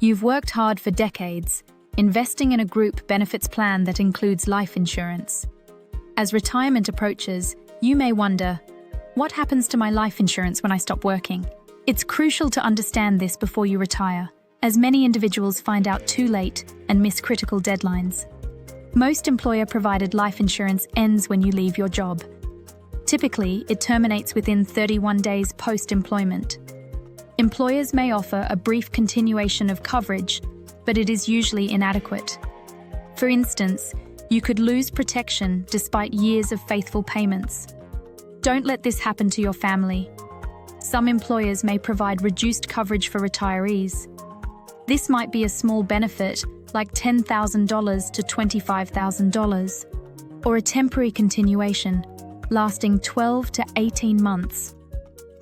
You've worked hard for decades, investing in a group benefits plan that includes life insurance. As retirement approaches, you may wonder, what happens to my life insurance when I stop working? It's crucial to understand this before you retire, as many individuals find out too late and miss critical deadlines. Most employer-provided life insurance ends when you leave your job. Typically, it terminates within 31 days post-employment. Employers may offer a brief continuation of coverage, but it is usually inadequate. For instance, you could lose protection despite years of faithful payments. Don't let this happen to your family. Some employers may provide reduced coverage for retirees. This might be a small benefit, like $10,000 to $25,000, or a temporary continuation, lasting 12 to 18 months.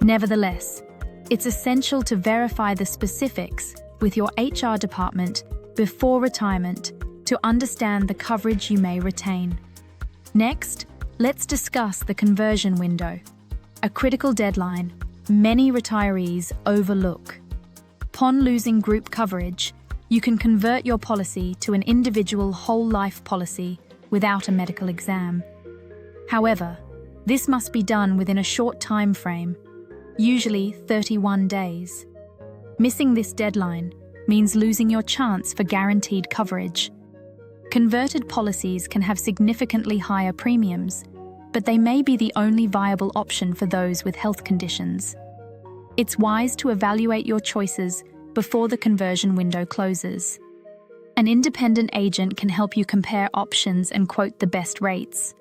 Nevertheless, it's essential to verify the specifics with your HR department before retirement to understand the coverage you may retain. Next, let's discuss the conversion window, a critical deadline many retirees overlook. Upon losing group coverage, you can convert your policy to an individual whole life policy without a medical exam. However, this must be done within a short time frame, usually 31 days. Missing this deadline means losing your chance for guaranteed coverage. Converted policies can have significantly higher premiums, but they may be the only viable option for those with health conditions. It's wise to evaluate your choices before the conversion window closes. An independent agent can help you compare options and quote the best rates.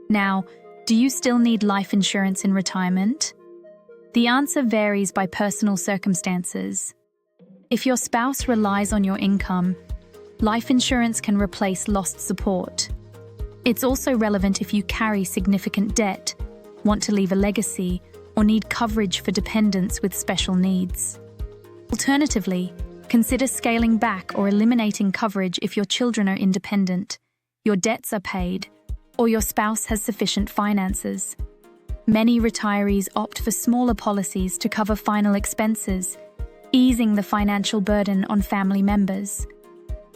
Now, do you still need life insurance in retirement? The answer varies by personal circumstances. If your spouse relies on your income, life insurance can replace lost support. It's also relevant if you carry significant debt, want to leave a legacy, or need coverage for dependents with special needs. Alternatively, consider scaling back or eliminating coverage if your children are independent, your debts are paid, or your spouse has sufficient finances. Many retirees opt for smaller policies to cover final expenses, easing the financial burden on family members.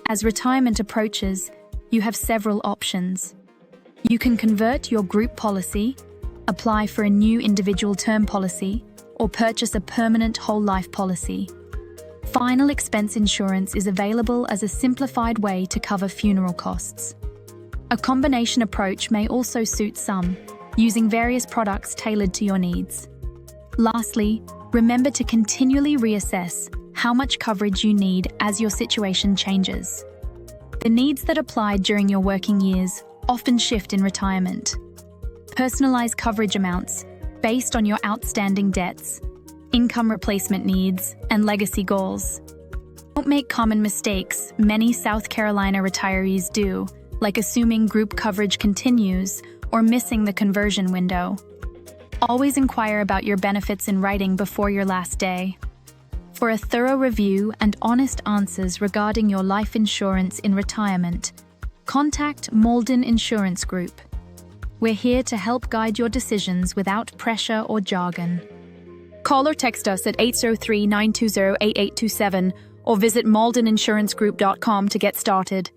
As retirement approaches, you have several options. You can convert your group policy, apply for a new individual term policy, or purchase a permanent whole life policy. Final expense insurance is available as a simplified way to cover funeral costs. A combination approach may also suit some, using various products tailored to your needs. Lastly, remember to continually reassess how much coverage you need as your situation changes. The needs that applied during your working years often shift in retirement. Personalize coverage amounts based on your outstanding debts, income replacement needs, and legacy goals. Don't make common mistakes many South Carolina retirees do, like assuming group coverage continues or missing the conversion window. Always inquire about your benefits in writing before your last day. For a thorough review and honest answers regarding your life insurance in retirement, contact Mauldin Insurance Group. We're here to help guide your decisions without pressure or jargon. Call or text us at 803-920-8827 or visit mauldininsurancegroup.com to get started.